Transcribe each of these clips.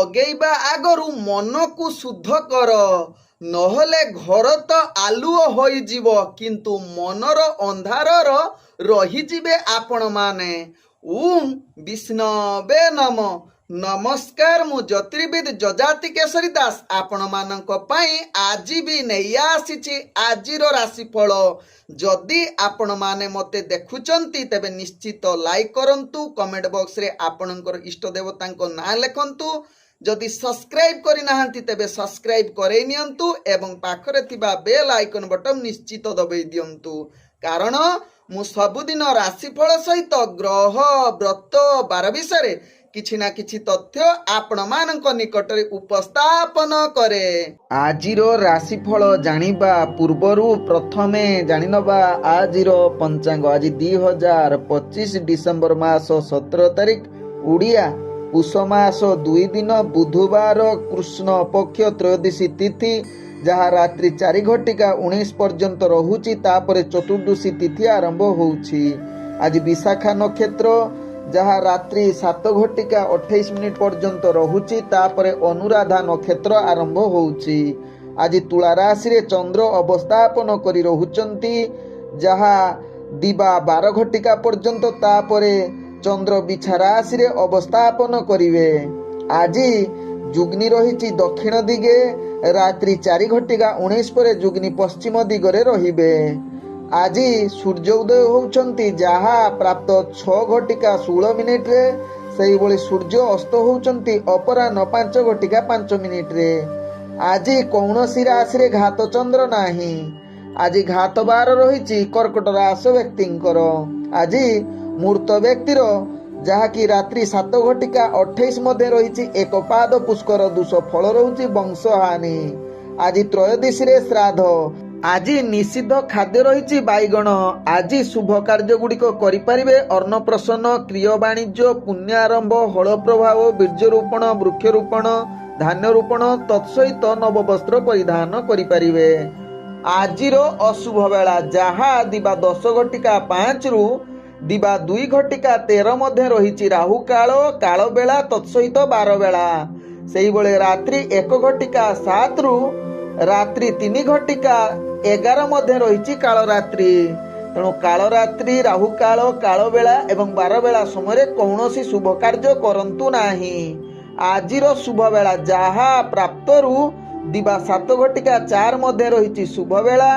ଲଗେଇବା ଆଗରୁ ମନକୁ ଶୁଦ୍ଧ କର, ନହେଲେ ଘର ତ ଆଲୁଅ ହୋଇଯିବ କିନ୍ତୁ ମନର ଅନ୍ଧାରର ରହିଯିବେ ଆପଣମାନେ। ଓମ୍ ବିଷ୍ଣବେ ନମ। ନମସ୍କାର, ମୁଁ ଜ୍ୟୋତିର୍ବିଦ ଯଜାତି କେଶରୀ ଦାସ ଆପଣମାନଙ୍କ ପାଇଁ ଆଜି ବି ନେଇ ଆସିଛି ଆଜିର ରାଶିଫଳ। ଯଦି ଆପଣମାନେ ମୋତେ ଦେଖୁଛନ୍ତି ତେବେ ନିଶ୍ଚିତ ଲାଇକ୍ କରନ୍ତୁ, କମେଣ୍ଟ ବକ୍ସରେ ଆପଣଙ୍କର ଇଷ୍ଟ ଦେବତାଙ୍କ ନାଁ ଲେଖନ୍ତୁ। ଯଦି ସବସ୍କ୍ରାଇବ୍ କରିନାହାନ୍ତି ତେବେ ସବସ୍କ୍ରାଇବ୍ କରେଇ ନିଅନ୍ତୁ ଏବଂ ପାଖରେ ଥିବା ବେଲ୍ ଆଇକନ୍ ବଟନ୍ ନିଶ୍ଚିତ ଦବେଇ ଦିଅନ୍ତୁ, କାରଣ ମୁଁ ସବୁଦିନ ରାଶିଫଳ ସହିତ ଗ୍ରହ ବ୍ରତ ବାର ବିଷୟରେ କିଛି ନା କିଛି ତଥ୍ୟ ଆପଣମାନଙ୍କ ନିକଟରେ ଉପସ୍ଥାପନ କରେ। ଆଜିର ରାଶିଫଳ ଜାଣିବା ପୂର୍ବରୁ ପ୍ରଥମେ ଜାଣିନେବା ଆଜିର ପଞ୍ଚାଙ୍ଗ। ଆଜି 2025 ଡିସେମ୍ବର ମାସ 17 ତାରିଖ, ଓଡ଼ିଆ ପୁଷ ମାସ 2 ଦିନ, ବୁଧବାର, କୃଷ୍ଣ ପକ୍ଷ ତ୍ରୟୋଦଶୀ ତିଥି, ଯାହା ରାତ୍ରି 4:19 ପର୍ଯ୍ୟନ୍ତ ରହୁଛି। ତାପରେ ଚତୁର୍ଦ୍ଦଶୀ ତିଥି ଆରମ୍ଭ ହେଉଛି। ଆଜି ବିଶାଖା ନକ୍ଷତ୍ର, ଯାହା ରାତ୍ରି 7:28 ପର୍ଯ୍ୟନ୍ତ ରହୁଛି। ତାପରେ ଅନୁରାଧା ନକ୍ଷତ୍ର ଆରମ୍ଭ ହେଉଛି। ଆଜି ତୁଳା ରାଶିରେ ଚନ୍ଦ୍ର ଅବସ୍ଥାପନ କରି ରହୁଛନ୍ତି, ଯାହା ଦିବା 12 ପର୍ଯ୍ୟନ୍ତ। ତାପରେ ଚନ୍ଦ୍ର ବିଛା ରାଶିରେ ଅବସ୍ଥାପନ କରିବେ। ଆଜି ଯୁଗ୍ନି ରହିଛି ଦକ୍ଷିଣ ଦିଗେ, ରାତ୍ରି 4:19 ପରେ ଯୁଗ୍ନି ପଶ୍ଚିମ ଦିଗରେ ରହିବେ। ଆଜି ସୂର୍ଯ୍ୟ ଉଦୟ ହେଉଛନ୍ତି, ଯାହା ପ୍ରାପ୍ତ 6:16 ସେହିଭଳି ସୂର୍ଯ୍ୟ ଅସ୍ତ ହେଉଛନ୍ତି ଅପରାହ୍ନ 5:05। ଆଜି କୌଣସି ରାଶିରେ ଘାତ ଚନ୍ଦ୍ର ନାହିଁ। ଆଜି ଘାତ ବାର ରହିଛି କର୍କଟ ରାଶି ବ୍ୟକ୍ତିଙ୍କର। ଆଜି ମୃତ ବ୍ୟକ୍ତିର, ଯାହାକି ରାତ୍ରି 7:28 ମଧ୍ୟ ରହିଛି, ଏକ ପାଦ ପୁଷ୍କର ଦୋଷ ଫଳ ରହୁଛି ବଂଶହାନି। ଆଜି ତ୍ରୟୋଦଶୀରେ ଶ୍ରାଦ୍ଧ। ଆଜି ନିଷିଦ୍ଧ ଖାଦ୍ୟ ରହିଛି ବାଇଗଣ। ଆଜି ଶୁଭ କାର୍ଯ୍ୟ ଗୁଡ଼ିକ କରିପାରିବେ ଅନ୍ନପ୍ରସନ୍ନ, କ୍ରିୟ ବାଣିଜ୍ୟ, ପୁଣ୍ୟ ଆରମ୍ଭ, ହଳ ପ୍ରଭାବ, ବୀର୍ଯ୍ୟ ରୋପଣ, ବୃକ୍ଷରୋପଣ, ଧାନ୍ୟ ରୋପଣ, ତତ୍ସହିତ ନବବସ୍ତ୍ର ପରିଧାନ କରିପାରିବେ। ଆଜିର ଅଶୁଭ ବେଳା, ଯାହା ଦିବା 10:05 ଦିବା 2:13 ମଧ୍ୟ ରହିଛି। ରାହୁ କାଳ, କାଳ ବେଳା, ତତ୍ସହିତ ବାର ବେଳା। ସେହିଭଳି ରାତ୍ରି 1:07 ରାତ୍ରି 3:11 ମଧ୍ୟ ରହିଛି କାଳରାତ୍ରି। ତେଣୁ କାଳରାତ୍ରି, ରାହୁ କାଳ, କାଳ ବେଳା ଏବଂ ବାର ବେଳା ସମୟରେ କୌଣସି ଶୁଭ କାର୍ଯ୍ୟ କରନ୍ତୁ ନାହିଁ। ଆଜିର ଶୁଭ ବେଳା, ଯାହା ପ୍ରାପ୍ତରୁ ଦିବା 7:04 ମଧ୍ୟ ରହିଛି ଶୁଭ ବେଳା।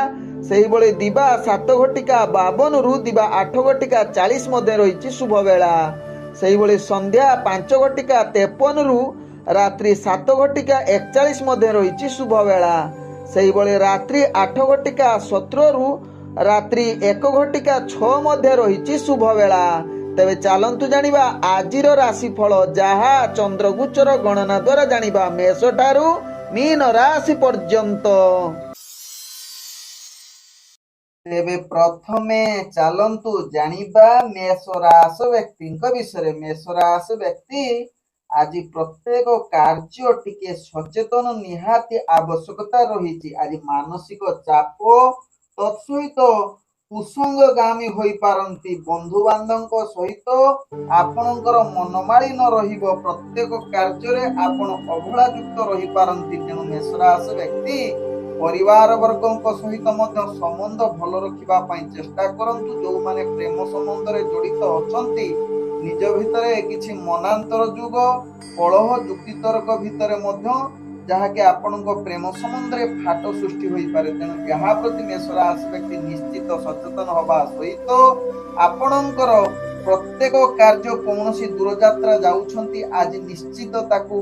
ସେହିଭଳି ଦିବା 7:52 ଦିବା 8:40 ମଧ୍ୟ ରହିଛି ଶୁଭ ବେଳା। ସେହିଭଳି ସନ୍ଧ୍ୟା 5:53 ରାତ୍ରି 7:41 ମଧ୍ୟ ରହିଛି ଶୁଭ ବେଳା। ସେହିଭଳି ରାତ୍ରି 8:17 ରାତ୍ରି 1:06 ମଧ୍ୟ ରହିଛି ଶୁଭ ବେଳା। ତେବେ ଚାଲନ୍ତୁ ଜାଣିବା ଆଜିର ରାଶିଫଳ, ଯାହା ଚନ୍ଦ୍ରଗୋଚର ଗଣନା ଦ୍ୱାରା ଜାଣିବା ମେଷ ଠାରୁ ମୀନ ରାଶି ପର୍ଯ୍ୟନ୍ତ। ତେବେ ପ୍ରଥମେ ଚାଲନ୍ତୁ ଜାଣିବା ମେଷ ରାଶି ବ୍ୟକ୍ତିଙ୍କ ବିଷୟରେ। ମେଷ ରାଶି ବ୍ୟକ୍ତି ଆଜି ପ୍ରତ୍ୟେକ କାର୍ଯ୍ୟ ଟିକେ ସଚେତନ ନିହାତି ଆବଶ୍ୟକତା ରହିଛି। ଆଜି ମାନସିକ ଚାପ ତତ୍ସହିତ କୁସଙ୍ଗଗାମୀ ହୋଇପାରନ୍ତି। ବନ୍ଧୁବାନ୍ଧବଙ୍କ ସହିତ ଆପଣଙ୍କର ମନମାଳିନ ରହିବ। ପ୍ରତ୍ୟେକ କାର୍ଯ୍ୟରେ ଆପଣ ଅବହେଳାଯୁକ୍ତ ରହିପାରନ୍ତି। ତେଣୁ ମେଷ ରାଶି ବ୍ୟକ୍ତି ପରିବାର ବର୍ଗଙ୍କ ସହିତ ମଧ୍ୟ ସମ୍ବନ୍ଧ ଭଲ ରଖିବା ପାଇଁ ଚେଷ୍ଟା କରନ୍ତୁ। ଯେଉଁମାନେ ପ୍ରେମ ସମ୍ବନ୍ଧରେ ଜଡ଼ିତ ଅଛନ୍ତି, ନିଜ ଭିତରେ କିଛି ମନାନ୍ତର ଯୁଗ, କଳହ, ଯୁକ୍ତିତର୍କ ଭିତରେ ମଧ୍ୟ, ଯାହାକି ଆପଣଙ୍କ ପ୍ରେମ ସମ୍ବନ୍ଧରେ ଫାଟ ସୃଷ୍ଟି ହୋଇପାରେ। ତେଣୁ ଏହା ପ୍ରତି ମେଷ ରାଶି ବ୍ୟକ୍ତି ନିଶ୍ଚିତ ସଚେତନ ହେବା ସହିତ ଆପଣଙ୍କର ପ୍ରତ୍ୟେକ କାର୍ଯ୍ୟ, କୌଣସି ଦୂରଯାତ୍ରା ଯାଉଛନ୍ତି ଆଜି ନିଶ୍ଚିତ ତାକୁ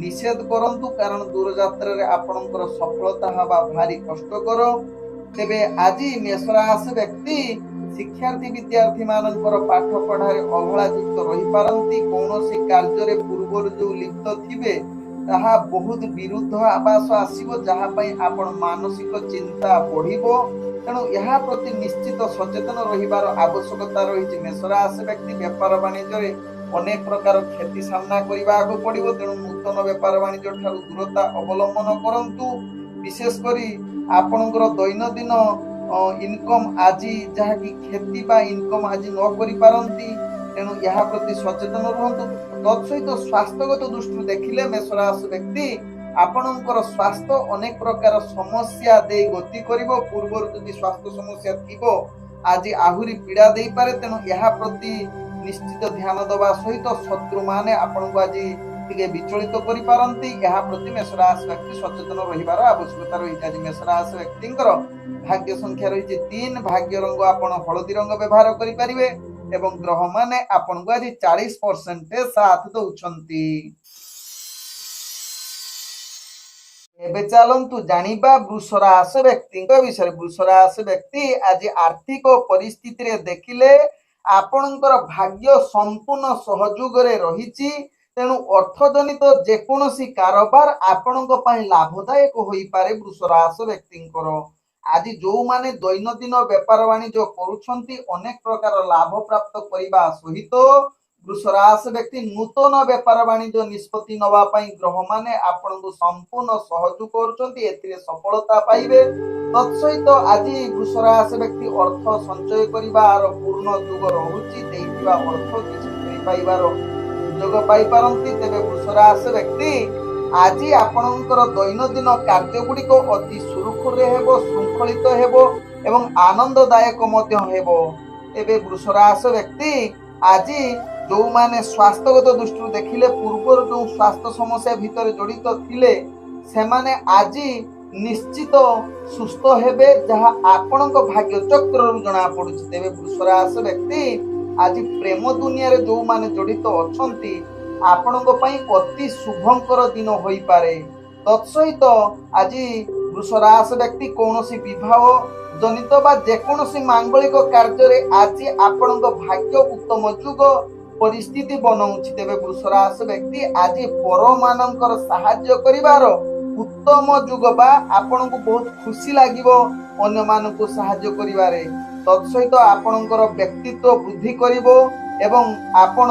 ନିଷେଧ କରନ୍ତୁ, କାରଣ ଦୂରଯାତ୍ରାରେ ଆପଣଙ୍କର ସଫଳତା ହେବା ଭାରି କଷ୍ଟକର। ତେବେ ଆଜି ମେଷ ରାଶି ବ୍ୟକ୍ତି ଶିକ୍ଷାର୍ଥୀ ବିଦ୍ୟାର୍ଥୀ ମାନଙ୍କର ପାଠ ପଢାରେ ଅବହେଳାଯୁକ୍ତ ରହିପାରନ୍ତି। କୌଣସି କାର୍ଯ୍ୟରେ ପୂର୍ବରୁ ଯେଉଁ ଲିପ୍ତ ଥିବେ ତାହା ବହୁତ ବିରୁଦ୍ଧ ଆବାସ ଆସିବ, ଯାହା ପାଇଁ ଆପଣ ମାନସିକ ଚିନ୍ତା ବଢିବ। ତେଣୁ ଏହା ପ୍ରତି ନିଶ୍ଚିତ ସଚେତନ ରହିବାର ଆବଶ୍ୟକତା ରହିଛି। ମେଷ ରାଶି ବ୍ୟକ୍ତି ବେପାର ବାଣିଜ୍ୟରେ ଅନେକ ପ୍ରକାର କ୍ଷତି ସାମ୍ନା କରିବାକୁ ପଡିବ। ତେଣୁ ନୂତନ ବେପାର ବାଣିଜ୍ୟ ଠାରୁ ଦୂରତା ଅବଲମ୍ବନ କରନ୍ତୁ। ବିଶେଷ କରି ଆପଣଙ୍କର ଦୈନନ୍ଦିନ ଇନକମ୍ ଆଜି, ଯାହାକି କ୍ଷତି ବା ଇନକମ୍ ଆଜି ନ କରିପାରନ୍ତି। ତେଣୁ ଏହା ପ୍ରତି ସଚେତନ ରୁହନ୍ତୁ। तत्सहित स्वास्थ्यगत दृष्टि देखिले मेष राशि व्यक्ति आपणकर स्वास्थ्य अनेक प्रकार समस्या दे गति करिवो। पूर्व जदि स्वास्थ्य समस्या थिबो आज आहुरी पीड़ा दे पारे, तेणु यह प्रति निश्चित ध्यान दवा सहित शत्रु माने आपन को आज टिके विचलित करि पारंती। यह प्रति मेष राशि व्यक्ति सचेतन रहिबार आवश्यकता रही। आज मेष राशि व्यक्तिंकर भाग्य संख्या रही 3, भाग्य रंग आपण हलदी रंग व्यवहार करि परिबे एवं ग्रह माने आपण को आज 40% साथ दउछंती। एबे चलंतु जानिबा वृष राशि व्यक्ति विषय। वृष राशि व्यक्ति आज आर्थिक परिस्थिति रे देखिले आपणकर भाग्य संपूर्ण सहयोग रे रहिछि, तेणु अर्थजनित जेकोसी कारोबार आपणक पई लाभदायक होई पारे। वृष राशि व्यक्तिंकर आज जो माने दैनंदिन व्यापार वाणिज्य करूछंती अनेक प्रकार लाभ प्राप्त करिबा सहित वृष राशि व्यक्ति नूतन व्यापार वाणिज्य निष्पत्ति नवा पई ग्रह माने आपनकु संपूर्ण सहयोग करूछंती, एथिरे सफलता पाइबे। तत्सहित आज वृष राशि व्यक्ति अर्थ संचय करिबार पूर्ण युग रहुछि, देइथिबा अर्थ किछि फेरि पाइबार सुयोग पाइ पारंती। तेबे वृष राशि व्यक्ति आज आपनकर दैनंदिन कार्य गुड़िक अति सुरुखुर हेबो, श्रृंखलित हेबो एवं आनंददायक मध्य हेबो। एबे वृष राशि व्यक्ति आज जो माने स्वास्थ्यगत दृष्टि देखिले पूर्व जो स्वास्थ्य समस्या भितर जड़ित थिले से माने आज निश्चित सुस्थ हेबे, जहा आपणक भाग्य चक्र जना पड़ुछि। तेबे वृष राशि व्यक्ति आज प्रेम दुनिया रे जो माने जड़ित अछंती आपणक पई अति शुभंकर दिन होई पारे। तत्सहित आज वृष राशि व्यक्ति कोनोसी विवाह जनित बा जेकोसी मांगलिक कार्य रे आज आपणक भाग्य उत्तम युग परिस्थिति बनाउछि। तेबे वृष राशि व्यक्ति आज पर मानकर सहाय्य करिवार उत्तम युग बा आपन को बहुत खुशी लागिवो अन्य मानकु सहाय्य करिवारे। तत्सहित आपणकर व्यक्तित्व वृद्धि करिवो एवं आपण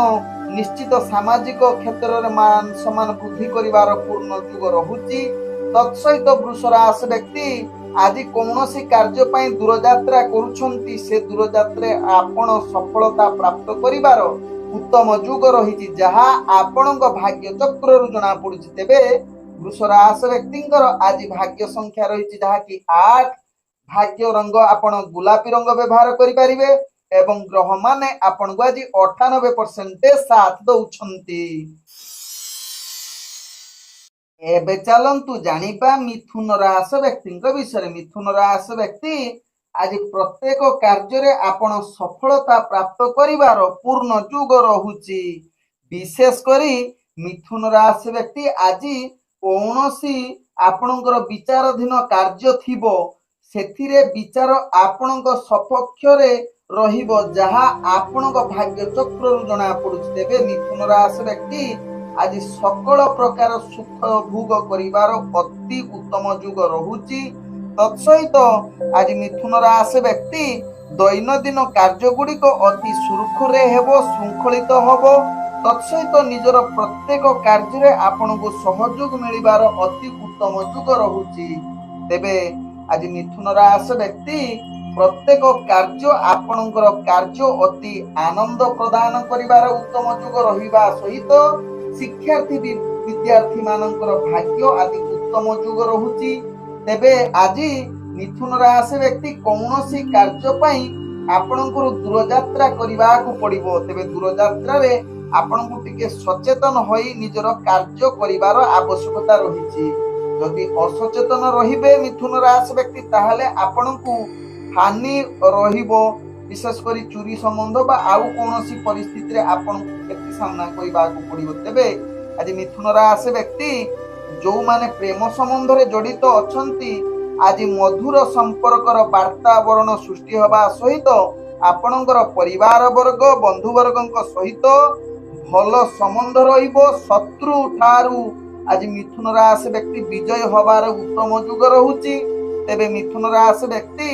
निश्चित सामाजिक क्षेत्र रे मान सम्मान वृद्धि करिवार पूर्ण युग रहुछि। तत्सहित वृष राशि व्यक्ति आज कौनसी कार्य पई दूरयात्रा करूछंती से दूरयात्रा आपण सफलता प्राप्त करिवार उत्तम युग रही, जहा आपणक भाग्य चक्र जना पड़ुछि। तेबे वृष राशि व्यक्तिंकर आज भाग्य संख्या रही जहा कि 8, भाग्य रंग आपण गुलापी रंग व्यवहार करि परिबे एवं ग्रह माने आपण को आज 98% साथ दउछंती। एबे चलंतु जानिबा मिथुन राशि व्यक्तिंक विषय। मिथुन राशि व्यक्ति आज प्रत्येक कार्य रे आपण सफलता प्राप्त करिवार पूर्ण युग रहुछि। विशेष करी मिथुन राशि व्यक्ति आज कौनसी आपणकर विचाराधीन कार्य थिबो सेथिरे विचार आपणक सपक्ष रे रहिबो, जहा आपणक भाग्य चक्र जना पड़ुछि। तेबे मिथुन राशि व्यक्ति आज सकल प्रकार सुख भोग करिवार अति उत्तम युग रहुछि। तत्सहित आज मिथुन राशि व्यक्ति दैनंदिन कार्य गुड़िक अति सुरुखुर हेबो, श्रृंखलित हेबो। तत्सहित निजर प्रत्येक कार्य रे आपण को सहयोग मिलिबार अति उत्तम युग रहुछि। तेबे आज मिथुन राशि व्यक्ति प्रत्येक कार्य आपणकर कार्य अति आनंद प्रदान करिबार उत्तम युग रहिबा सहित शिक्षार्थी विद्यार्थी मानकर भाग्य आदि उत्तम युग रहुछि। तेबे आज मिथुन राशि व्यक्ति कौनसी कार्य पई आपणकर दूरयात्रा करिबा को पड़िबो। तेबे दूरयात्रा रे आपणको टिके सचेतन होई निजर कार्य करिबार आवश्यकता रहिछि। यदि असचेतन रहिबे मिथुन राशि व्यक्ति ताहले आपणको हानि रहिबो, विशेष करी चोरी संबंध बा आउ कोनोसी परिस्थिति रे आपणको क्षति सामना करिबा को पड़िबो। तेबे आज मिथुन राशि व्यक्ति जो माने प्रेम संबंध रे जड़ित अछंती आज मधुर संपर्कर वार्तावरण सृष्टि होबा सहित आपणकर परिवार वर्ग बंधु वर्गक सहित भल संबंध रहिबो। शत्रु ठारू आज मिथुन राशि व्यक्ति विजय होबार उत्तम युग रहुछि। तेबे मिथुन राशि व्यक्ति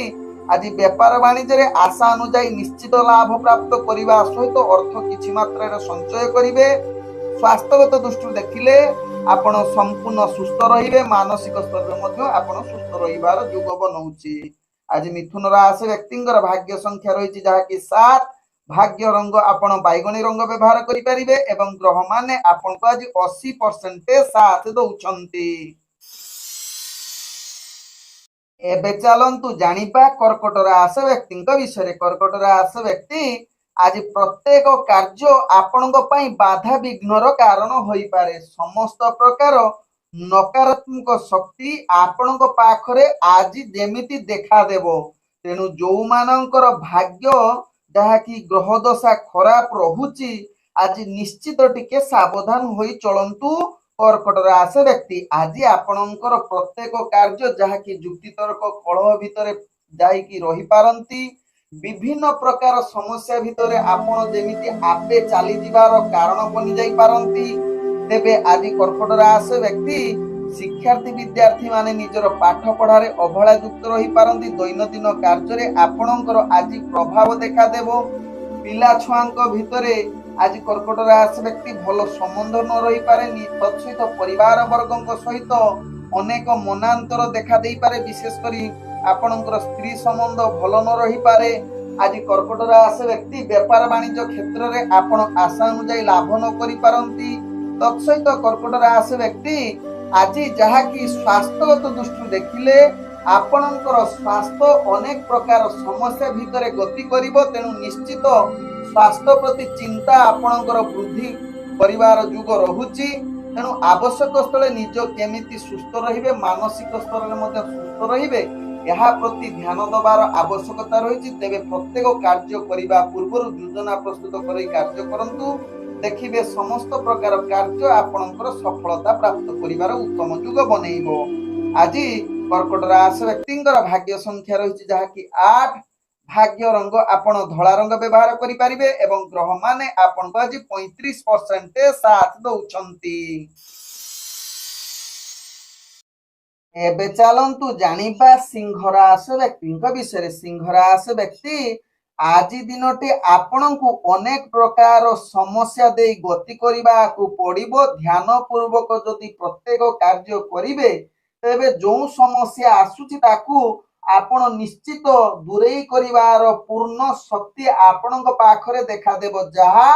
आज व्यापार वाणिज्य रे आशा अनुसार निश्चित लाभ प्राप्त करिबा सहित अर्थ किछि मात्रा रे संचय करिवे। स्वास्थ्यगत दृष्टि देखिले आपण संपूर्ण सुस्थ रहिबे, मानसिक स्तर रे मध्ये आपण सुस्थ रहिबार युग बनउछि। आज मिथुन राशि व्यक्तिंकर भाग्य संख्या रहिछि जहा कि 7, भाग्य रंग आपण बैगणी रंग व्यवहार करें एवं ग्रह माने आपण को आज 80% साथ दौरान। एबे चलतु जानिबा कर्कट राशि व्यक्ति विषय। कर्कट राशि व्यक्ति आज प्रत्येक कार्य आपण बाधा विघ्नर कारण हो पारे। समस्त प्रकार नकारात्मक शक्ति आपण पाखरे आज जेमिति देखा देव। तेणु जो मानकर भाग्य जहाँकि ग्रह दशा खराब रहुची आज निश्चित टिके सावधान होई चलंतु। कर्कट राशि व्यक्ति आज आपणकर प्रत्येक कार्य जहाँकि जुक्ति तर्क कलह भितर जाइकी रही पारंती। विभिन्न प्रकार समस्या भितर आपण जेमिति आपे चली जिबार कारण बनी जाई पारंती। तेबे आज कर्कट राशि व्यक्ति शिक्षार्थी विद्यार्थी माने निजर पाठ पढ़ारे अवहेला युक्त रही पारंती। दैनंदिन कार्य आपणकर आज प्रभाव देखा देबो। पिला छुआंक भितरे आज कर्कट राशि व्यक्ति भल संबंध न रही पारे। तत्सहित परिवार वर्गों सहित अनेक मनांतर देखा दे पारे। विशेषकर आपणकर स्त्री संबंध भल न रही पारे। आज कर्कट राशि व्यक्ति व्यापार वाणिज्य क्षेत्र में आपण आशा अनुसार लाभ न करि पारंती। तत्सहित कर्कट राशि व्यक्ति आज जहाँकि स्वास्थ्यगत दृष्टि देखिले आपणकर स्वास्थ्य अनेक प्रकार समस्या भितर गति करिवो। तेणु निश्चित स्वास्थ्य प्रति चिंता आपणकर वृद्धि परिवार जुग रहुची। तेणु आवश्यक स्थले निज केमिति सुस्थ रहिबे, मानसिक स्तर में मध्य सुस्थ रहिबे यहा प्रति ध्यान दबार आवश्यकता रही। तेबे प्रत्येक कार्य करिबा पूर्व योजना प्रस्तुत करी कार्य करंतु। देखिबे समस्त प्रकार कार्य आपणकर सफलता प्राप्त करिवार उत्तम युग बनेइबो। आज कर्कट राशि व्यक्तिंकर भाग्य संख्या रही जहाँकि 8। भाग्य रंग आपण धला रंग व्यवहार करें एवं ग्रह माने आपण को आज 35% साथ दौरान। एबे चलतु जानिबा सिंह राशि व्यक्ति विषय। सिंह राशि व्यक्ति आज दिनटे आपण को अनेक प्रकार समस्या दे गति करने को पड़िबो। ध्यान पूर्वक जदि प्रत्येक कार्य करिवे तेबे जो समस्या आसुची ताकू आपण निश्चित दूरेई करिवार पूर्ण शक्ति आपण पाखरे देखा देबो जहा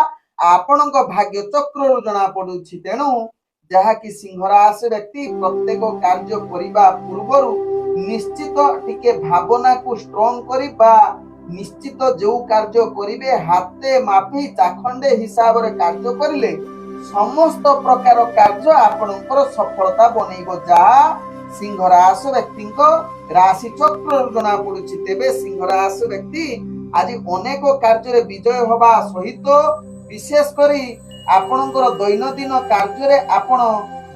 आपण भाग्य चक्र जना पड़ुछि। तेणु जहाँकि सिंह राशि व्यक्ति प्रत्येक कार्य करिबा पूर्वरु निश्चित टिके भावना को स्ट्रॉन्ग करिबा। निश्चित जो कार्य करिवे हाथे मापी चाखंडे हिसाब रे कार्य करिले समस्त प्रकार कार्य आपणकर सफलता बनेइबो जहा सिंह राशि व्यक्ति राशि चक्र जना पड़ुछि। तेबे सिंह राशि व्यक्ति आज अनेक कार्य विजय होबा सहित विशेषकर आपणकर दैनंदिन कार्य आपण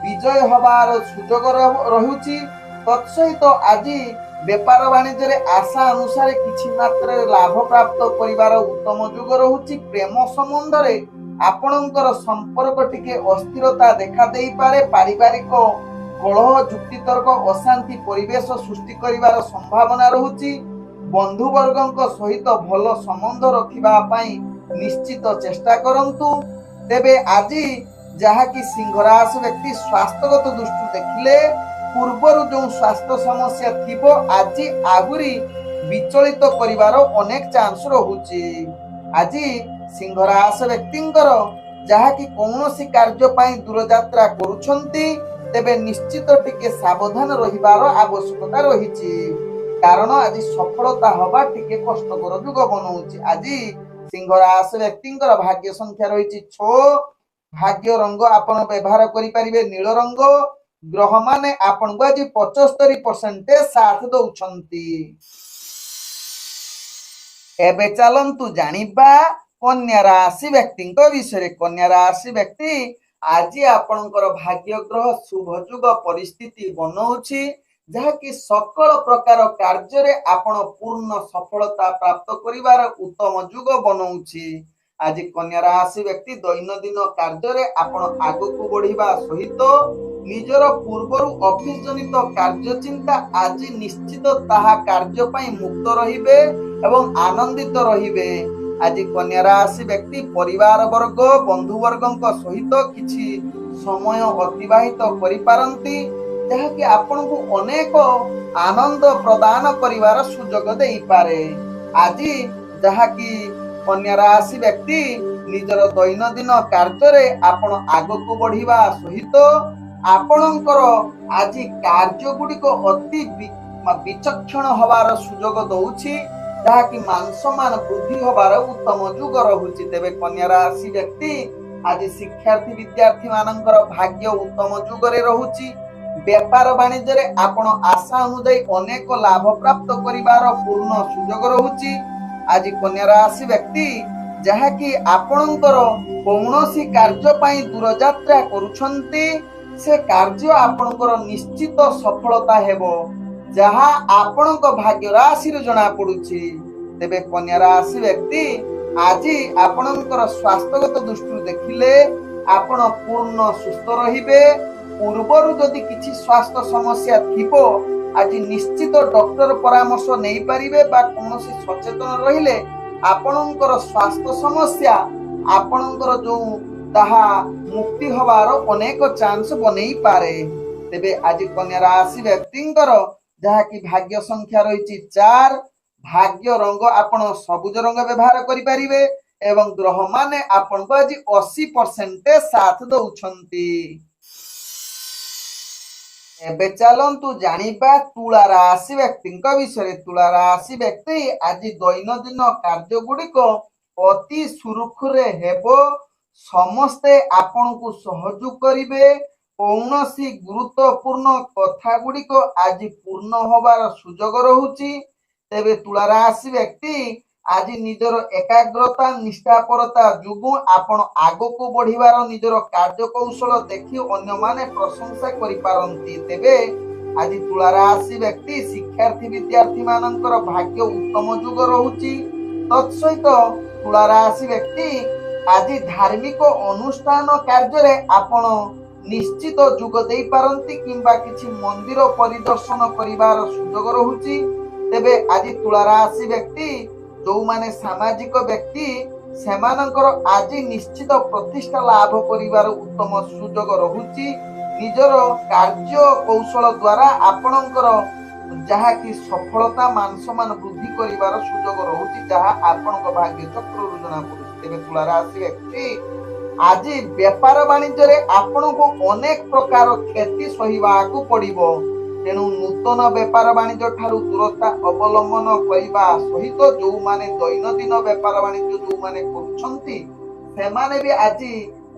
विजय होबार सुजोग रहुछि। तत्सहित आज व्यापार वाणिज्य आशा अनुसार किछि मात्रा लाभ प्राप्त करिवार उत्तम युग रहुछि। प्रेम संबंध रे आपणकर संपर्क टिके अस्थिरता देखा देई पारे। पारिवारिक कलह जुक्ति तर्क अशांति परिवेश सृष्टि करिवार संभावना रहुछि। बंधु वर्गों सहित भल संबंध रखिबा पई निश्चित चेष्टा करंतु। तेबे आज जहाँकि सिंह राशि व्यक्ति स्वास्थ्यगत दृष्टि देखिले पूर्वर जो स्वास्थ्य समस्या थिबो आज आगुरी विचलित करिवार अनेक चांस रहुछि। आज सिंह राशि व्यक्तिंकर जहाँकि कौनसी कार्य पई दूर यात्रा करूछंती तेबे निश्चित टिके सावधान रहिबार आवश्यकता रहिछि। कारण आज सफलता हवा टिके कष्टकर युग बनौछि। आज सिंह राशि व्यक्तिंकर भाग्य संख्या रहिछि 6। भाग्य रंग आपण व्यवहार करि परिबे नील रंग। ग्रह माने आपण को आज 75% साथ दौछंती। एबे चलंतु जानिबा कन्या राशि व्यक्ति विषय। कन्या राशि व्यक्ति आज आपणकर भाग्य ग्रह शुभ युग परिस्थिति बनौछि जहाँकि सकल प्रकार कार्य रे आपण पूर्ण सफलता प्राप्त करिवार उत्तम युग बनौछि। आज कन्या राशि व्यक्ति दैनंदिन कार्य रे आपण आगकु बढ़िबा सहित निजर पूर्वरु ऑफिस जनित कार्य चिंता आज निश्चित ताहा कार्य पई मुक्त रहिबे एवं आनंदित रहिबे। आज कन्या राशि व्यक्ति परिवार वर्ग बंधु वर्गों सहित किछि समय अतिबाहित करि पारंती जहाँकि आपण को अनेक आनंद प्रदान करिवार सुजोग देई पारे। आज जहाँकि कन्या राशि व्यक्ति निजर दैनंदिन कार्य आपण आगक बढ़िबा सहित आपणकर आज कार्य गुड़िक अति विचक्षण हबार सुजोग दउछि जहाँकि मान सम्मान वृद्धि हबार उत्तम जुग रहुछि। तेबे कन्या राशि व्यक्ति आज शिक्षार्थी विद्यार्थी मानकर भाग्य उत्तम जुगरे रहुछि। व्यापार वाणिज्य रे आपण आशा अनुଯାयी अनेक लाभ प्राप्त करिवार पूर्ण सुजोग रहुछि। आज कन्या राशि व्यक्ति जहाँकि आपणकर कौनसी कार्य पई दूर यात्रा करूछंती से कार्य आपणकर निश्चित सफलता हेबो जहाँ आपणक भाग्य राशि रे जणा पडुछि। तेबे कन्या राशि व्यक्ति आज आपणकर स्वास्थ्यगत दृष्टि देखिले आपण पूर्ण सुस्थ रहिबे। पूर्वरु जदि किछि स्वास्थ्य समस्या थिबो आज निश्चित डॉक्टर परामर्श नहीं पारिबे बा कोनोसी सचेतन रहिले आपणकर स्वास्थ्य समस्या आपणकर जो ताहा मुक्ति हबार अनेक चांस बनै पारे। तेबे आज कन्या राशि व्यक्तिंकर जहाँकि भाग्य संख्या रही 4 भाग्य रंग आपण सबुज रंग व्यवहार करि पारिबे एवं ग्रह माने आपण को आज 80% साथ दउछंती। एबे चलंतु जानिबा तुला राशि व्यक्तिंक विषय। तुला राशि व्यक्ति आज दैनंदिन कार्य गुड़िक अति सुरुखुरे हेबो। समस्ते आपण को सहयोग करिवे। कौनसी गुरुत्वपूर्ण कथा गुड़िक आज पूर्ण हबार सुजोग रहुछि। तेबे तुला राशि व्यक्ति आज निजर एकाग्रता निष्ठापरता जुगु आपण आगक बढ़िवार निजर कार्य कौशल देखि अन्य माने प्रशंसा करि पारंती। तेबे आज तुला राशि व्यक्ति शिक्षार्थी विद्यार्थी मानकर भाग्य उत्तम जुग रहुछि। तत्सहित तुला राशि व्यक्ति आज धार्मिक अनुष्ठान कार्य रे आपण निश्चित जुग दे पारंती किंबा किछि मंदिर परिदर्शन करिवार सुजोग रहुछि। तेबे आज तुला राशि व्यक्ति जो माने सामाजिक व्यक्ति सेमानकर आज निश्चित प्रतिष्ठा लाभ करिवार उत्तम सुजोग रहुछि। निजर कार्य कौशल द्वारा आपणकर जहा कि सफलता मान सम्मान वृद्धि करिवार सुजोग रहुछि जहा आपणक भाग्य चक्र रुजना पड़ुछि। तेबे तुला राशि व्यक्ति आज व्यापार वाणिज्य रे आपणको अनेक प्रकार क्षति सहिबाकू पड़िबो। तेणु नूतन व्यापार वाणिज्य ठारू दूरता अवलंबन करने सहित जो माने दैनंदिन व्यापार वाणिज्य जो माने करुछंती सेमाने भी आज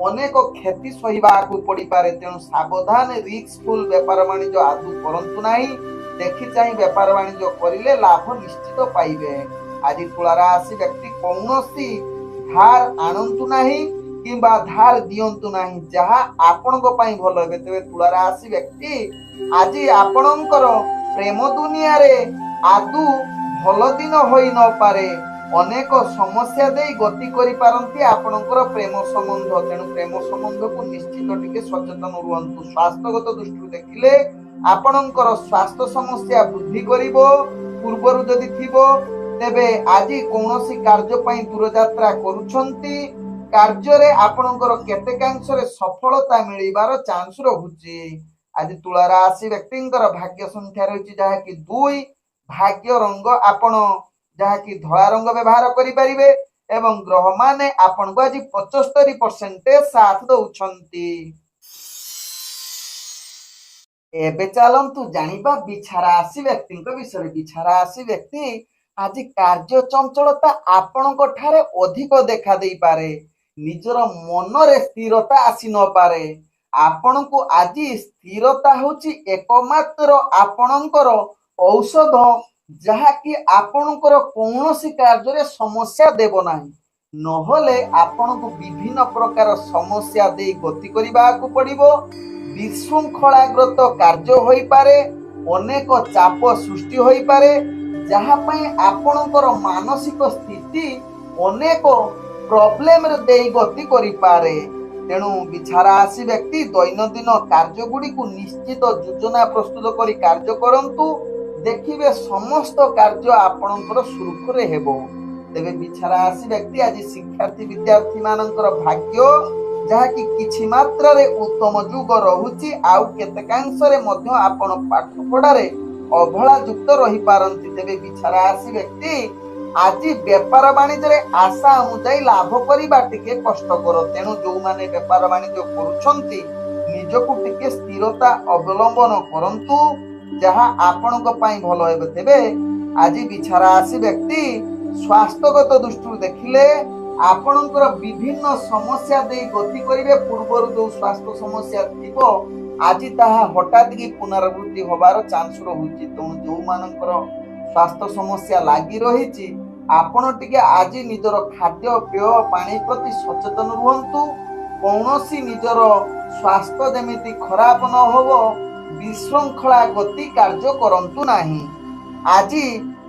अनेक क्षति सहिबाकू पड़ी पारे। तेणु सावधान रिस्कफुल व्यापार वाणिज्य आदु करंतु नाही। देखि चाहि व्यापार वाणिज्य करिले लाभ निश्चित पाइबे। आज तुला राशि व्यक्ति कौनसी धार आनंतु नाही किंबा धार दियंतु नाही जहा आपणको पई भलो हेबे। तेबे तुला राशि व्यक्ति आज आपणकर प्रेम दुनिया रे आदु भल दिन होई न पारे। अनेक समस्या दे गति करि पारंती आपणकर प्रेम संबंध। तेणु प्रेम संबंध को निश्चित टिके सचेतन रुहंतु। स्वास्थ्यगत दृष्टि देखिले आपणकर स्वास्थ्य समस्या वृद्धि करिवो। पूर्वरु जदि थिबो तेबे आज कोनोसी कार्य पई दूर यात्रा करूछंती कार्य रे आपणकर केतेकांश रे सफलता मिलिबार चांस रहुची। आज तुला राशि व्यक्तिंकर भाग्य संख्या रही जहा कि 2 भाग्य रंग आपण जहा कि धला रंग व्यवहार करि परिबे एवं ग्रह माने आपण को आज 75% साथ दउछंती। एबे चलंतु जानिबा बिछा राशि व्यक्तिंक विषय। बिछा राशि व्यक्ति आज कार्य चंचलता आपणक ठारे अधिक देखा देई पारे। निजर मन रे स्थिरता आसी न पारे। आपण को आज स्थिरता होची एकमात्र आपणकर औषध जहा कि आपणकर कौनसी कार्य रे समस्या देबो नाही। नहले आपण को विभिन्न प्रकार समस्या दे गति करिबा को पड़िबो। विशृंखलाग्रत कार्य होई पारे। अनेक चाप सृष्टि होई पारे जहा पई आपणकर मानसिक स्थिति अनेक प्रॉब्लम रे दे गति करि पारे। तेणु बिछा राशि व्यक्ति दैनंदिन कार्य गुड़ी को निश्चित योजना प्रस्तुत करी कार्य करंतु। देखिबे समस्त कार्य आपणकर सुरुखुरे हेबो। तेबे बिछा राशि व्यक्ति आज शिक्षार्थी विद्यार्थी मानकर भाग्य जहा कि किछि मात्रा रे उत्तम जुग रहुची। आउ केतकांश रे मध्य आपण पाठ पढ़ारे अवहेला युक्त रही पारंती। तेबे बिछा राशि व्यक्ति आज बेपार वाणिज्य आशा अनुजाई लाभ करवा टिके कष्टकर। तेणु जो माने बेपार वाणिज्य करुछंती निजकु टिके स्थिरता अवलंबन करंतु, जहा आपनक पई भलो हेबे। तेबे आज बिछारा राशि व्यक्ति स्वास्थ्यगत दृष्टि देखिले आपनकर विभिन्न समस्या दे गति करिवे। पूर्वर जो स्वास्थ्य समस्या थिबो आज ताहा हठात की पुनरावृत्ति होबार चांस रहुची। तेणु जो मानकर स्वास्थ्य समस्या लागी रही आपण टिके आज निजर खाद्य पेय पानी प्रति सचेतन रुहंतु। कौनसी निजर स्वास्थ्य जेमिति खराब न होबो विशृंखला गति कार्य करंतु नाही। आज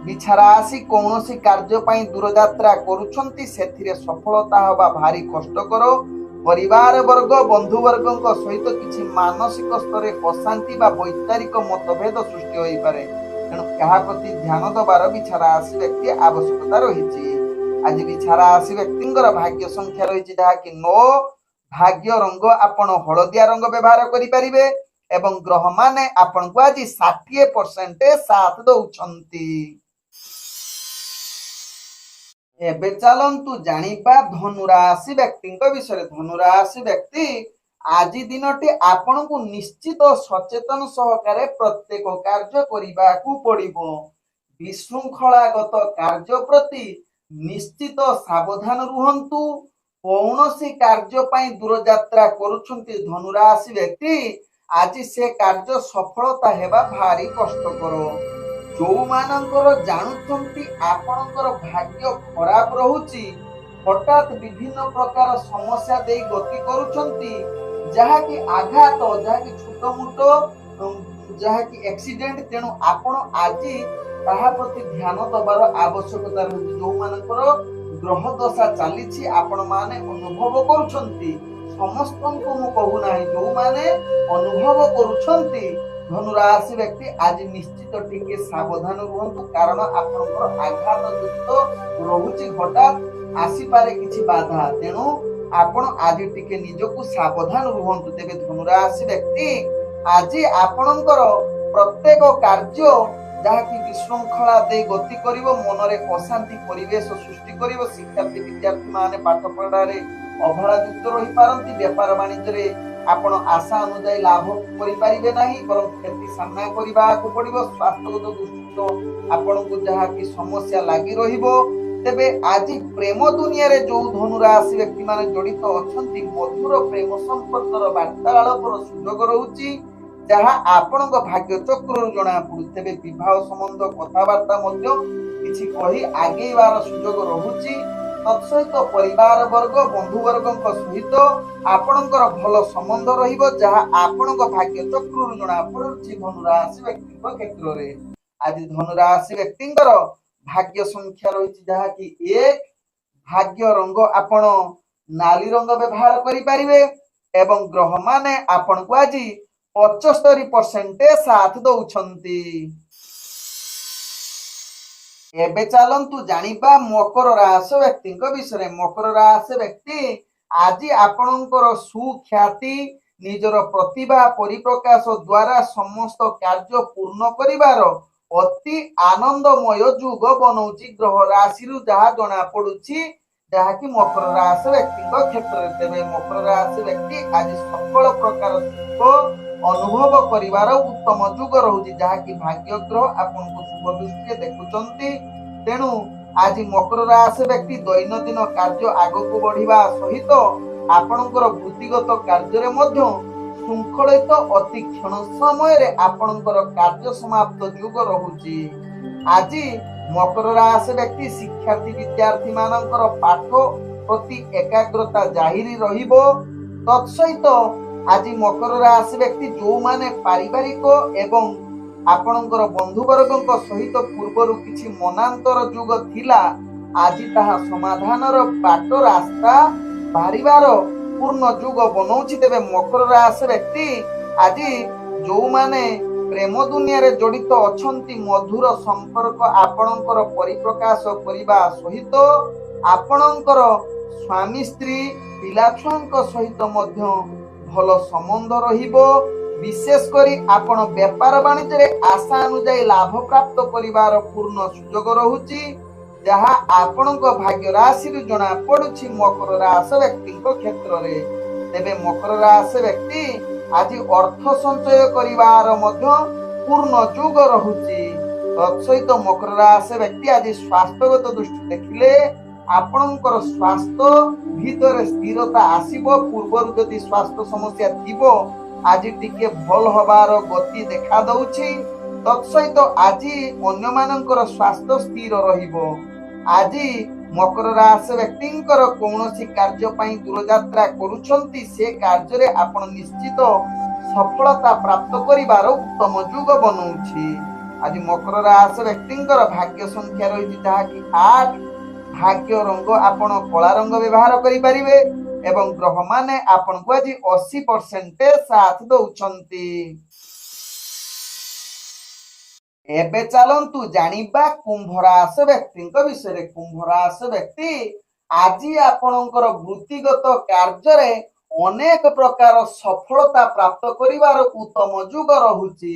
बिछारा आसी कौनसी कार्य पई दूरयात्रा करूछंती सेथिरे सफलता होबा भारी कष्टकर। परिवार वर्ग बंधु वर्गक सहित किछि मानसिक स्तरे अशांति बा वैचारिक मतभेद सृष्टि होई पारे। तेणु क्या प्रति ध्यान दबार बिछारा राशि व्यक्ति आवश्यकता रही। आज बिछारा राशि व्यक्तिंकर भाग्य संख्या रही जहाँकि 9। भाग्य रंग आपण हलदिया रंग व्यवहार करें एवं ग्रह माने आपण को आज 60% साथ दौरान। एबे चलंतु जानिबा धनुराशि व्यक्ति विषय। धनुराशि व्यक्ति आज दिनटी आपण को निश्चित सचेतन सहकारे प्रत्येक कार्य करने को पड़िबो। विशृंखलागत कार्य प्रति निश्चित सावधान रुहंतु। कौनसी कार्य पई दूरयात्रा करुछंती धनुराशि व्यक्ति आज से कार्य सफलता हेबा भारी कष्टकर। जो मानकर जानुछंती आपणकर भाग्य खराब रहुची हठात विभिन्न प्रकार समस्या दे गति करुछंती जहाँकि आघात जहाँकि छोट मोट जहाँकि एक्सीडेंट। तेणु आपण आज ताहा प्रति ध्यान दबार आवश्यकता रही। जो मानकर ग्रह दशा चली आपण माने अनुभव करुछंती समस्त को मु कहू नाही, जो माने अनुभव करुछंती धनुराशि व्यक्ति आज निश्चित टिके सावधान रुहंतु। कारण आपनकर आघात युक्त रहुची हठात आसी पारे किछि बाधा। तेणु आपण आज टिके निजको सावधान रुहंतु। तेबे धनुराशि व्यक्ति आज आपणकर प्रत्येक कार्य जहाँकि विशृंखला दे गति करिवो मनरे अशांति परिवेश सृष्टि करिवो। शिक्षार्थी विद्यार्थी माने पाठ पढ़ारे अवहेला युक्त रही पारंती। व्यापार वाणिज्य आपण आशा अनुजाई लाभ करि परिबे नाही बरं क्षति सामना करिबा को पड़िबो। स्वास्थ्यगत दृष्टि आपण को जहाँकि समस्या लागी रहिबो। तेबे आज प्रेम दुनिया रे जो धनुराशि व्यक्ति माने जड़ित अछंती मधुर प्रेम संपर्कर वार्तालापर सुयोग रहुची जहाँ आपणक भाग्य चक्र जना पड़ू। तेबे विवाह संबंध कथबार्ता मध्य किछि कहि आगेबार सुयोग रहुची। तत्सहित परिवार वर्ग बंधु वर्गक सहित आपणकर भल संबंध रहिबो जहाँ आपणक भाग्य चक्र जना पड़ुची धनुराशि व्यक्ति क्षेत्र रे। आज धनुराशि व्यक्तिंकर भाग्य संख्या रही जहाँकि 1। भाग्य रंग आपण नाली रंग व्यवहार करें एवं ग्रह माने आपण को आज 75% साथ दौछंती। एबे चलंतु जानिबा मकर राशि व्यक्ति विषय। मकर राशि व्यक्ति आज आपणकर सुख्याति निजर प्रतिभा परिप्रकाश द्वारा समस्त कार्य पूर्ण करिवार अति आनंदमय जुग बनौची ग्रह राशि जहाँ जना पड़ुची जहाँकि मकर राशि व्यक्ति क्षेत्र। तेरे मकर राशि व्यक्ति आज सकल प्रकार सुख अनुभव करिवार उत्तम जुग रहुची जहाँकि भाग्य ग्रह आपन को शुभ दृष्टि देखुचंती। तेणु आज मकर राशि व्यक्ति दैनंदिन कार्य आगक बढ़िबा सहित आपणकर वृत्तिगत कार्य रे मध्य शृंखलित अति क्षण समय आपणकर कार्य समाप्त जुग रहुची। आज मकर राशि व्यक्ति शिक्षार्थी विद्यार्थी मानकर पाठ प्रति एकाग्रता जाहिरी रहिबो। तत्सहित आज मकर राशि व्यक्ति जो माने पारिवारिक एवं आपणकर बंधु वर्गक सहित पूर्वरु किछि मनांतर जुग थिला आज ताहा समाधानर बाट रास्ता बारिबार पूर्ण जुग बनौछि। तेबे मकर राशि व्यक्ति आज जो माने प्रेम दुनिया रे जड़ित अछंती मधुर संपर्क आपणकर परिप्रकाश करिबा सहित आपणकर स्वामी स्त्री पिला छुआंक सहित मध्य भल संबंध रहिबो। विशेष करी आपण व्यापार वाणिज्य रे आशा अनुजाई लाभ प्राप्त करिवार पूर्ण सुयोग रहुची। ଯାହା ଆପଣଙ୍କ ଭାଗ୍ୟ ରାଶିରୁ ଜଣା ପଡୁଛି ମକର ରାଶି ବ୍ୟକ୍ତିଙ୍କ କ୍ଷେତ୍ରରେ। ତେବେ ମକର ରାଶି ବ୍ୟକ୍ତି ଆଜି ଅର୍ଥ ସଞ୍ଚୟ କରିବାର ମଧ୍ୟ ପୂର୍ଣ୍ଣ ଯୋଗ ରହୁଛି। ତତ୍ସହିତ ମକର ରାଶି ବ୍ୟକ୍ତି ଆଜି ସ୍ୱାସ୍ଥ୍ୟଗତ ଦୃଷ୍ଟି ଦେଖିଲେ ଆପଣଙ୍କର ସ୍ୱାସ୍ଥ୍ୟ ଭିତରେ ସ୍ଥିରତା ଆସିବ। ପୂର୍ବରୁ ଯଦି ସ୍ୱାସ୍ଥ୍ୟ ସମସ୍ୟା ଥିବ ଆଜି ଟିକେ ଭଲ ହବାର ଗତି ଦେଖା ଦଉଛି। ତତ୍ସହିତ ଆଜି ଅନ୍ୟମାନଙ୍କର ସ୍ୱାସ୍ଥ୍ୟ ସ୍ଥିର ରହିବ। ଆଜି ମକର ରାଶି ବ୍ୟକ୍ତିଙ୍କର କୌଣସି କାର୍ଯ୍ୟ ପାଇଁ ଦୂରଯାତ୍ରା କରୁଛନ୍ତି ସେ କାର୍ଯ୍ୟରେ ଆପଣ ନିଶ୍ଚିତ ସଫଳତା ପ୍ରାପ୍ତ କରିବାର ଉତ୍ତମ ଯୋଗ ବନଉଛି। ଆଜି ମକର ରାଶି ବ୍ୟକ୍ତିଙ୍କର ଭାଗ୍ୟ ସଂଖ୍ୟା ରହିଛି ଯାହାକି 8। ଭାଗ୍ୟ ରଙ୍ଗ ଆପଣ କଳା ରଙ୍ଗ ବ୍ୟବହାର କରିପାରିବେ ଏବଂ ଗ୍ରହମାନେ ଆପଣଙ୍କୁ ଆଜି 80% ସାଥ ଦଉଛନ୍ତି। ଏବେ ଚାଲନ୍ତୁ ଜାଣିବା କୁମ୍ଭ ରାଶି ବ୍ୟକ୍ତିଙ୍କ ବିଷୟରେ। କୁମ୍ଭ ରାଶି ବ୍ୟକ୍ତି ଆଜି ଆପଣଙ୍କର ବୃତ୍ତିଗତ କାର୍ଯ୍ୟରେ ଅନେକ ପ୍ରକାର ସଫଳତା ପ୍ରାପ୍ତ କରିବାର ଉତ୍ତମ ଯୋଗ ରହୁଛି,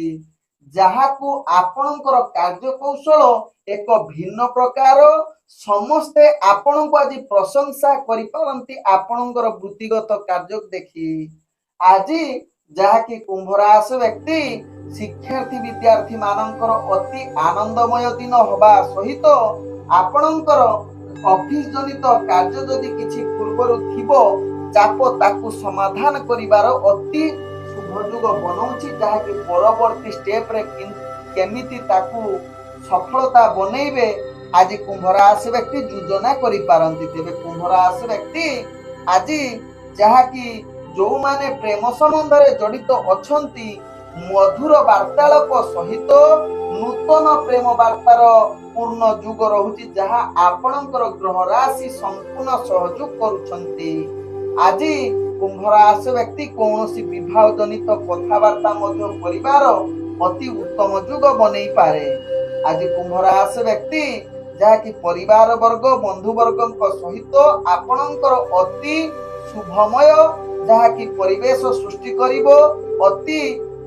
ଯାହାକୁ ଆପଣଙ୍କର କାର୍ଯ୍ୟକୌଶଳ ଏକ ଭିନ୍ନ ପ୍ରକାର। ସମସ୍ତେ ଆପଣଙ୍କୁ ଆଜି ପ୍ରଶଂସା କରିପାରନ୍ତି ଆପଣଙ୍କର ବୃତ୍ତିଗତ କାର୍ଯ୍ୟ ଦେଖି। ଆଜି ଯାହାକି କୁମ୍ଭ ରାଶି ବ୍ୟକ୍ତି ଶିକ୍ଷାର୍ଥୀ ବିଦ୍ୟାର୍ଥୀ ମାନଙ୍କର ଅତି ଆନନ୍ଦମୟ ଦିନ ହେବା ସହିତ ଆପଣଙ୍କର ଅଫିସ ଜନିତ କାର୍ଯ୍ୟ ଯଦି କିଛି ପୂର୍ବରୁ ଥିବ ଚାପ ତାକୁ ସମାଧାନ କରିବାର ଅତି ଶୁଭ ଯୋଗ ବନଉଛି, ଯାହାକି ପରବର୍ତ୍ତୀ ଷ୍ଟେପରେ କେମିତି ତାକୁ ସଫଳତା ବନେଇବେ ଆଜି କୁମ୍ଭ ରାଶି ବ୍ୟକ୍ତି ଯୋଜନା କରିପାରନ୍ତି। ତେବେ କୁମ୍ଭ ରାଶି ବ୍ୟକ୍ତି ଆଜି ଯାହାକି ଯୋଉମାନେ ପ୍ରେମ ସମ୍ବନ୍ଧରେ ଜଡ଼ିତ ଅଛନ୍ତି ମଧୁର ବାର୍ତ୍ତାଳାପ ସହିତ ନୂତନ ପ୍ରେମ ବାର୍ତ୍ତାର ପୂର୍ଣ୍ଣ ଯୁଗ ରହୁଛି, ଯାହା ଆପଣଙ୍କର ଗ୍ରହ ରାଶି ସମ୍ପୂର୍ଣ୍ଣ ସହଯୋଗ କରୁଛନ୍ତି। ଆଜି କୁମ୍ଭ ରାଶି ବ୍ୟକ୍ତି କୌଣସି ବିବାହ ଜନିତ କଥାବାର୍ତ୍ତା ମଧ୍ୟ କରିବାର ଅତି ଉତ୍ତମ ଯୁଗ ବନେଇ ପାରେ। ଆଜି କୁମ୍ଭ ରାଶି ବ୍ୟକ୍ତି ଯାହାକି ପରିବାର ବର୍ଗ ବନ୍ଧୁ ବର୍ଗଙ୍କ ସହିତ ଆପଣଙ୍କର ଅତି ଶୁଭମୟ ଯାହାକି ପରିବେଶ ସୃଷ୍ଟି କରିବ, ଅତି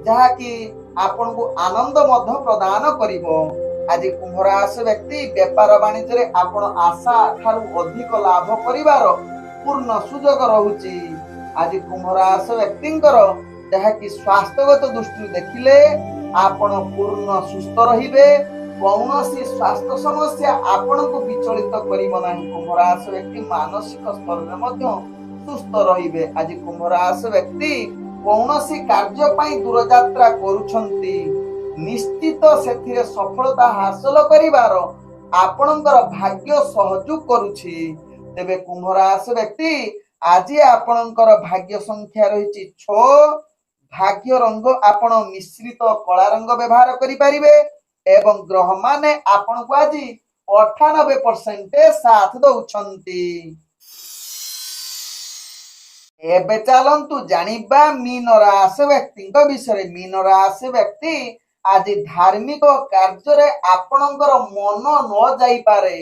ଯାହାକି ଆପଣଙ୍କୁ ଆନନ୍ଦ ମଧ୍ୟ ପ୍ରଦାନ କରିବ। ଆଜି କୁମ୍ଭ ରାଶି ବ୍ୟକ୍ତି ବେପାର ବାଣିଜ୍ୟରେ ଆପଣ ଆଶା ଠାରୁ ଅଧିକ ଲାଭ କରିବାର ପୂର୍ଣ୍ଣ ସୁଯୋଗ ରହୁଛି। ଆଜି କୁମ୍ଭ ରାଶି ବ୍ୟକ୍ତିଙ୍କର ଯାହାକି ସ୍ୱାସ୍ଥ୍ୟଗତ ଦୃଷ୍ଟିରୁ ଦେଖିଲେ ଆପଣ ପୂର୍ଣ୍ଣ ସୁସ୍ଥ ରହିବେ। କୌଣସି ସ୍ୱାସ୍ଥ୍ୟ ସମସ୍ୟା ଆପଣଙ୍କୁ ବିଚଳିତ କରିବ ନାହିଁ। କୁମ୍ଭ ରାଶି ବ୍ୟକ୍ତି ମାନସିକ ସ୍ତରରେ ମଧ୍ୟ ସୁସ୍ଥ ରହିବେ। ଆଜି କୁମ୍ଭ ରାଶି ବ୍ୟକ୍ତି କୌଣସି କାର୍ଯ୍ୟ ପାଇଁ ଦୂରଯାତ୍ରା କରୁଛନ୍ତି ନିଶ୍ଚିତ ସେଥିରେ ସଫଳତା ହାସଲ କରିବାର ଆପଣଙ୍କର ଭାଗ୍ୟ ସହଯୋଗ କରୁଛି। ତେବେ କୁମ୍ଭ ରାଶି ବ୍ୟକ୍ତି ଆଜି ଆପଣଙ୍କର ଭାଗ୍ୟ ସଂଖ୍ୟା ରହିଛି 6। ଭାଗ୍ୟ ରଙ୍ଗ ଆପଣ ମିଶ୍ରିତ କଳା ରଙ୍ଗ ବ୍ୟବହାର କରିପାରିବେ ଏବଂ ଗ୍ରହମାନେ ଆପଣଙ୍କୁ ଆଜି 98% ସାଥ ଦଉଛନ୍ତି। ଏବେ ଚାଲନ୍ତୁ ଜାଣିବା ମୀନ ରାଶି ବ୍ୟକ୍ତିଙ୍କ ବିଷୟରେ। ମୀନ ରାଶି ବ୍ୟକ୍ତି ଆଜି ଧାର୍ମିକ କାର୍ଯ୍ୟରେ ଆପଣଙ୍କର ମନ ନ ଯାଇପାରେ,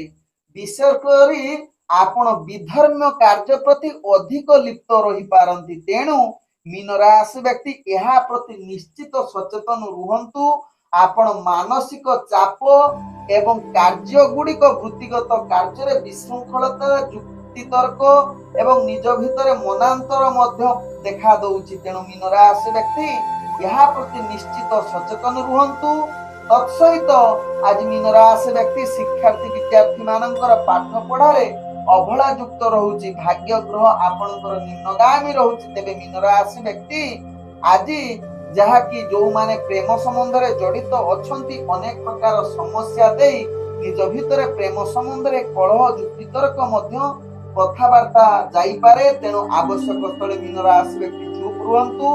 ବିଶେଷ କରି ଆପଣ ବିଧର୍ମୀୟ କାର୍ଯ୍ୟ ପ୍ରତି ଅଧିକ ଲିପ୍ତ ରହିପାରନ୍ତି। ତେଣୁ ମୀନ ରାଶି ବ୍ୟକ୍ତି ଏହା ପ୍ରତି ନିଶ୍ଚିତ ସଚେତନ ରୁହନ୍ତୁ। ଆପଣ ମାନସିକ ଚାପ ଏବଂ କାର୍ଯ୍ୟ ଗୁଡ଼ିକ ବୃତ୍ତିଗତ କାର୍ଯ୍ୟରେ ବିଶୃଙ୍ଖଳତା ଯୁକ୍ତିତର୍କ ଏବଂ ନିଜ ଭିତରେ ମନାନ୍ତର ମଧ୍ୟ ଦେଖା ଦଉଛି। ତେଣୁ ମୀନ ରାଶି ବ୍ୟକ୍ତି ଏହା ପ୍ରତି ନିଶ୍ଚିତ ସଚେତନ ରୁହନ୍ତୁ। ତତ୍ସହିତ ଆଜି ମୀନ ରାଶି ବ୍ୟକ୍ତି ଶିକ୍ଷାର୍ଥୀ ବିଦ୍ୟାର୍ଥୀ ମାନଙ୍କର ପାଠ ପଢାରେ ଅବହେଳା ଯୁକ୍ତ ରହୁଛି। ଭାଗ୍ୟ ଗ୍ରହ ଆପଣଙ୍କର ନିମ୍ନଗାମୀ ରହୁଛି। ତେବେ ମୀନ ରାଶି ବ୍ୟକ୍ତି ଆଜି ଯାହାକି ଯୋଉମାନେ ପ୍ରେମ ସମ୍ବନ୍ଧରେ ଜଡ଼ିତ ଅଛନ୍ତି ଅନେକ ପ୍ରକାର ସମସ୍ୟା ଦେଇ ନିଜ ଭିତରେ ପ୍ରେମ ସମ୍ବନ୍ଧରେ କଳହ ଯୁକ୍ତିତର୍କ ମଧ୍ୟ କଥାବାର୍ତ୍ତା ଯାଇପାରେ। ତେଣୁ ଆବଶ୍ୟକ ସ୍ଥଳେ ମୀନ ରାଶି ବ୍ୟକ୍ତି ଚୁପ୍ ରୁହନ୍ତୁ।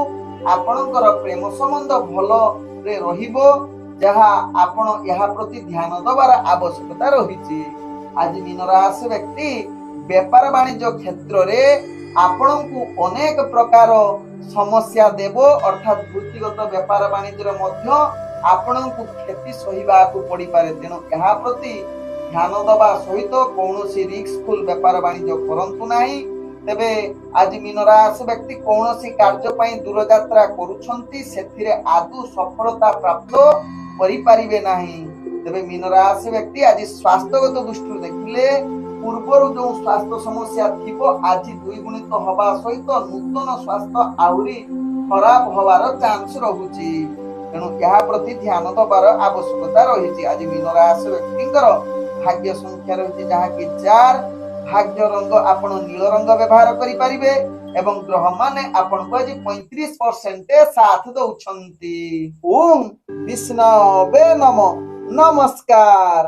ଆପଣଙ୍କର ପ୍ରେମ ସମ୍ବନ୍ଧ ଭଲରେ ରହିବ, ଯାହା ଆପଣ ଏହା ପ୍ରତି ଧ୍ୟାନ ଦେବାର ଆବଶ୍ୟକତା ରହିଛି। ଆଜି ମୀନ ରାଶି ବ୍ୟକ୍ତି ବେପାର ବାଣିଜ୍ୟ କ୍ଷେତ୍ରରେ ଆପଣଙ୍କୁ ଅନେକ ପ୍ରକାର ସମସ୍ୟା ଦେବ, ଅର୍ଥାତ୍ ବୃତ୍ତିଗତ ବେପାର ବାଣିଜ୍ୟରେ ମଧ୍ୟ ଆପଣଙ୍କୁ କ୍ଷତି ସହିବାକୁ ପଡ଼ିପାରେ। ତେଣୁ ଏହା ପ୍ରତି ଧ୍ୟାନ ଦେବା ସହିତ କୌଣସି ରିସ୍କଫୁଲ ବେପାର ବାଣିଜ୍ୟ କରନ୍ତୁ ନାହିଁ। ତେବେ ଆଜି ମୀନ ରାଶି ବ୍ୟକ୍ତି କୌଣସି କାର୍ଯ୍ୟ ପାଇଁ ଦୂରଯାତ୍ରା କରୁଛନ୍ତି ସେଥିରେ ଆଦୌ ସଫଳତା ପ୍ରାପ୍ତ କରିପାରିବେ ନାହିଁ। ତେବେ ମୀନ ରାଶି ବ୍ୟକ୍ତି ଆଜି ସ୍ୱାସ୍ଥ୍ୟଗତ ଦୃଷ୍ଟିରୁ ଦେଖିଲେ ପୂର୍ବରୁ ଯେଉଁ ସ୍ୱାସ୍ଥ୍ୟ ସମସ୍ୟା ଥିବ ଆଜି ଦ୍ୱିଗୁଣିତ ହେବା ସହିତ ନୂତନ ସ୍ୱାସ୍ଥ୍ୟ ଆହୁରି ଖରାପ ହେବାର ଚାନ୍ସ ରହୁଛି। ତେଣୁ ଏହା ପ୍ରତି ଧ୍ୟାନ ଦେବାର ଆବଶ୍ୟକତା ରହିଛି। ଆଜି ମୀନ ରାଶି ବ୍ୟକ୍ତିଙ୍କର ଭାଗ୍ୟ ସଂଖ୍ୟା ରହିଛି ଯାହାକି 4। ଭାଗ୍ୟ ରଙ୍ଗ ଆପଣ ନୀଳ ରଙ୍ଗ ବ୍ୟବହାର କରିପାରିବେ ଏବଂ ଗ୍ରହ ମାନେ ଆପଣଙ୍କୁ ଆଜି 35% ସାଥ ଦଉଛନ୍ତି। ଓମ୍ ବିଷ୍ଣବେ ନମଃ। ନମସ୍କାର।